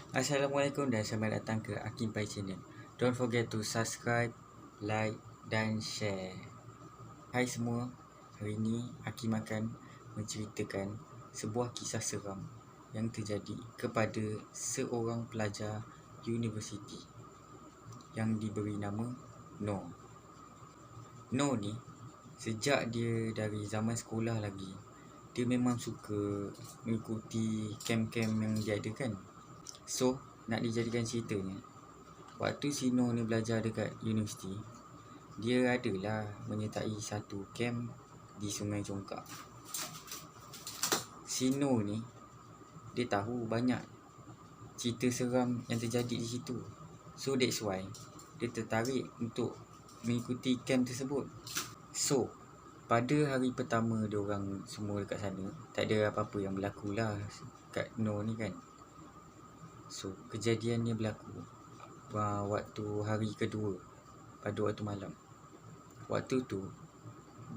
Assalamualaikum dan selamat datang ke Hakim Pai Channel. Don't forget to subscribe, like dan share. Hai semua, hari ini Hakim akan menceritakan sebuah kisah seram yang terjadi kepada seorang pelajar universiti yang diberi nama Noor. Noor ni, sejak dia dari zaman sekolah lagi, dia memang suka mengikuti kem-kem yang diadakan. So, nak dijadikan ceritanya, waktu si Noor ni belajar dekat universiti, dia adalah menyertai satu kem di Sungai Congkak. Si Noor ni, dia tahu banyak cerita seram yang terjadi di situ. So that's why dia tertarik untuk mengikuti kem tersebut. So, pada hari pertama diorang semua dekat sana, tak ada apa-apa yang berlaku lah kat Noor ni kan. So, kejadiannya berlaku waktu hari kedua, pada waktu malam. Waktu tu,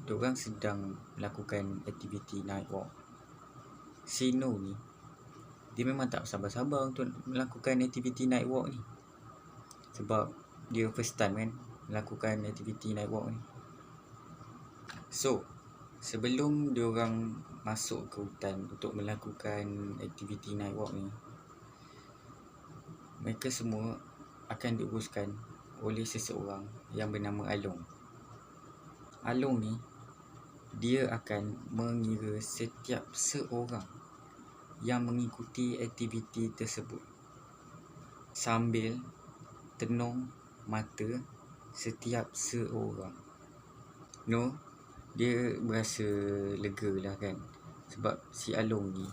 diorang sedang melakukan aktiviti night walk. Si Noor ni, dia memang tak sabar-sabar untuk melakukan aktiviti night walk ni. Sebab dia first time kan melakukan aktiviti night walk ni. So, sebelum diorang masuk ke hutan untuk melakukan aktiviti night walk ni, mereka semua akan diuruskan oleh seseorang yang bernama Along. Along ni, dia akan mengira setiap seorang yang mengikuti aktiviti tersebut sambil tenung mata setiap seorang. No, dia berasa lega lah kan, sebab si Along ni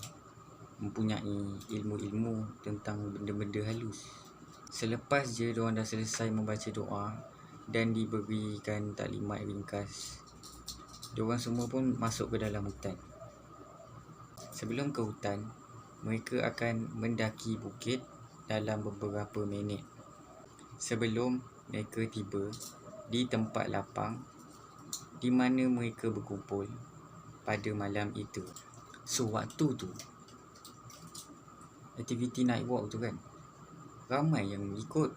mempunyai ilmu-ilmu tentang benda-benda halus. Selepas je diorang dah selesai membaca doa dan diberikan taklimat ringkas, diorang semua pun masuk ke dalam hutan. Sebelum ke hutan, mereka akan mendaki bukit dalam beberapa minit sebelum mereka tiba di tempat lapang di mana mereka berkumpul pada malam itu. So, waktu tu, aktiviti night walk tu kan, ramai yang ikut,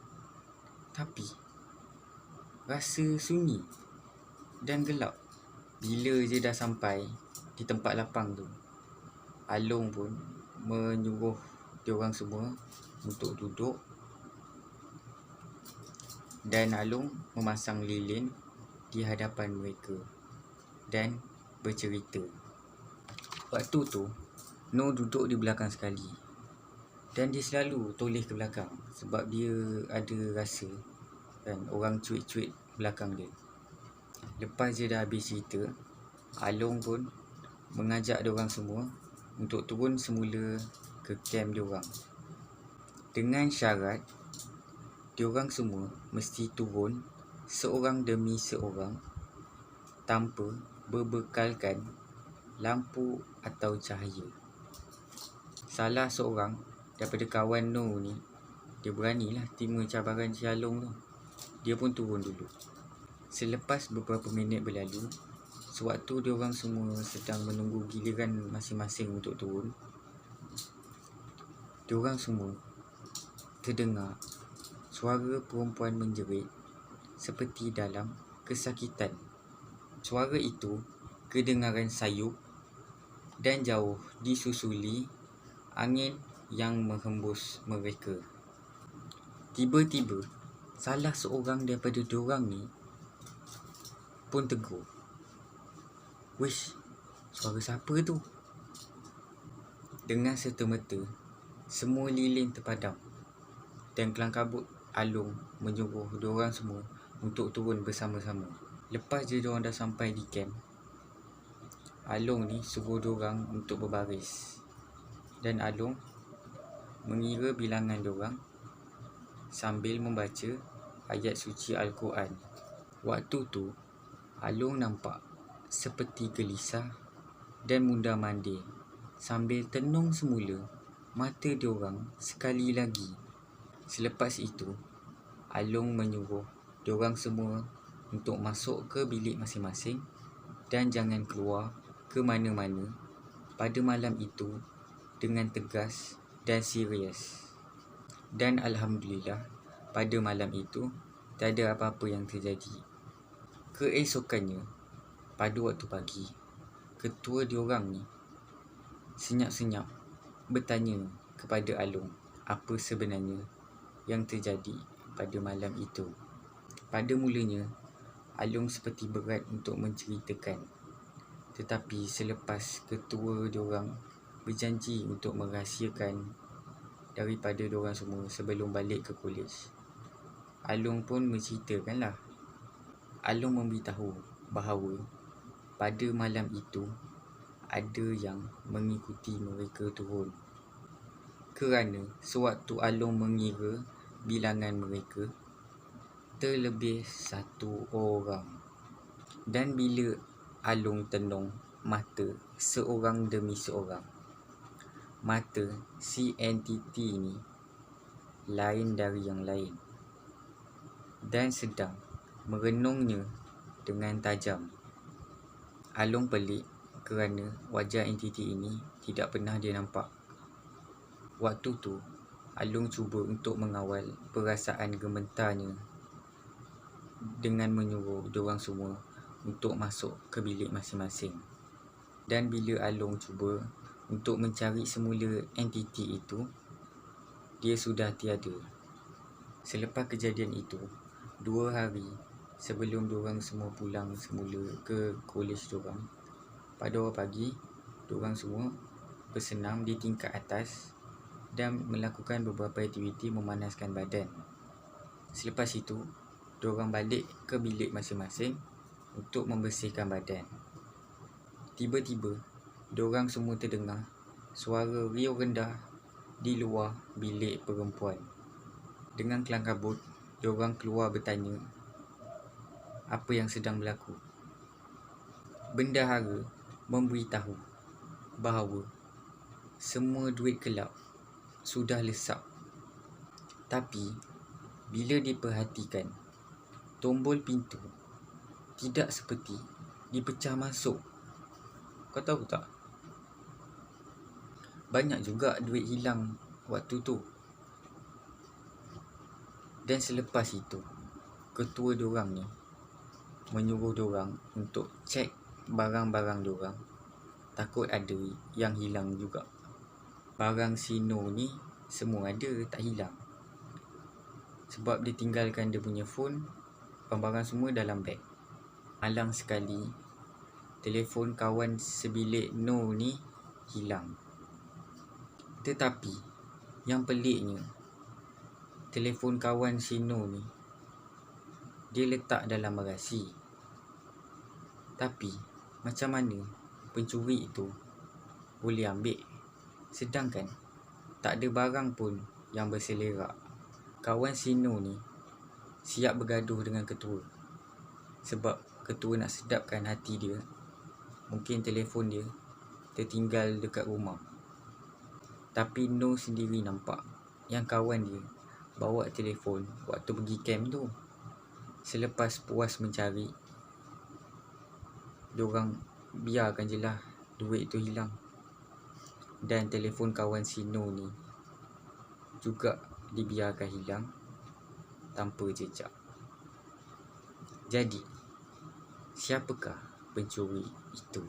tapi rasa sunyi dan gelap. Bila je dah sampai di tempat lapang tu, Along pun menyuruh diorang semua untuk duduk, dan Along memasang lilin di hadapan mereka dan bercerita. Waktu tu, Noor duduk di belakang sekali, dan dia selalu toleh ke belakang sebab dia ada rasa kan orang cuit-cuit belakang dia. Lepas dia dah habis cerita, Along pun mengajak diorang semua untuk turun semula ke kem diorang, dengan syarat diorang semua mesti turun seorang demi seorang tanpa berbekalkan lampu atau cahaya. Salah seorang daripada kawan Noor ni, dia beranilah terima cabaran si Along tu. Dia pun turun dulu. Selepas beberapa minit berlalu, sewaktu diorang semua sedang menunggu giliran masing-masing untuk turun, diorang semua terdengar suara perempuan menjerit seperti dalam kesakitan. Suara itu kedengaran sayup dan jauh disusuli angin yang menghembus mereka. Tiba-tiba, salah seorang daripada diorang ni pun tegur, "Wish, suara siapa tu?" Dengan serta-merta, semua lilin terpadam dan kelang kabut Along menyuruh diorang semua untuk turun bersama-sama. Lepas je diorang dah sampai di kem, Along ni suruh diorang untuk berbaris, dan Along mengira bilangan diorang sambil membaca ayat suci Al-Quran. Waktu tu, Along nampak seperti gelisah dan mundar-mandir sambil tenung semula mata diorang sekali lagi. Selepas itu, Along menyuruh diorang semua untuk masuk ke bilik masing-masing dan jangan keluar ke mana-mana pada malam itu dengan tegas dan serius. Dan Alhamdulillah, pada malam itu tiada apa-apa yang terjadi. Keesokannya, pada waktu pagi, ketua diorang ni senyap-senyap bertanya kepada Along apa sebenarnya yang terjadi pada malam itu. Pada mulanya, Along seperti berat untuk menceritakan, tetapi selepas ketua diorang berjanji untuk merahsiakan daripada diorang semua sebelum balik ke kolej, Along pun menceritakanlah. Along memberitahu bahawa pada malam itu ada yang mengikuti mereka turun, kerana sewaktu Along mengira bilangan mereka terlebih satu orang. Dan bila Along tenung mata seorang demi seorang, mata si entiti ni lain dari yang lain dan sedang merenungnya dengan tajam. Along pelik kerana wajah entiti ini tidak pernah dia nampak. Waktu tu, Along cuba untuk mengawal perasaan gemetarnya dengan menyuruh diorang semua untuk masuk ke bilik masing-masing. Dan bila Along cuba untuk mencari semula entiti itu, dia sudah tiada. Selepas kejadian itu, 2 hari sebelum diorang semua pulang semula ke kolej diorang, pada awal pagi, diorang semua bersenam di tingkat atas dan melakukan beberapa aktiviti memanaskan badan. Selepas itu, diorang balik ke bilik masing-masing untuk membersihkan badan. Tiba-tiba, diorang semua terdengar suara riuh rendah di luar bilik perempuan. Dengan kelang kabut, diorang keluar bertanya apa yang sedang berlaku. Bendahara memberitahu bahawa semua duit kelab sudah lesap. Tapi bila diperhatikan, tombol pintu tidak seperti dipecah masuk. Kau tahu tak? Banyak juga duit hilang waktu tu. Dan selepas itu, ketua diorang ni menyuruh diorang untuk cek barang-barang diorang, takut ada yang hilang juga. Barang Sino ni semua ada, tak hilang. Sebab dia tinggalkan dia punya phone, barang-barang semua dalam beg. Malang sekali, telefon kawan sebilik No ni hilang. Tetapi yang peliknya, telefon kawan si No ni dia letak dalam bagasi. Tapi macam mana pencuri itu boleh ambil, sedangkan tak ada barang pun yang berselerak. Kawan si No ni siap bergaduh dengan ketua, sebab ketua nak sedapkan hati dia. Mungkin telefon dia tertinggal dekat rumah. Tapi No sendiri nampak yang kawan dia bawa telefon waktu pergi camp tu. Selepas puas mencari, diorang biarkan je lah duit tu hilang. Dan telefon kawan si No ni juga dibiarkan hilang tanpa jejak. Jadi, siapakah pencuri itu?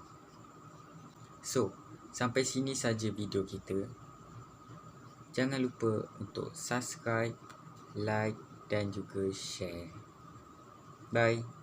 So, sampai sini saja video kita. Jangan lupa untuk subscribe, like dan juga share. Bye.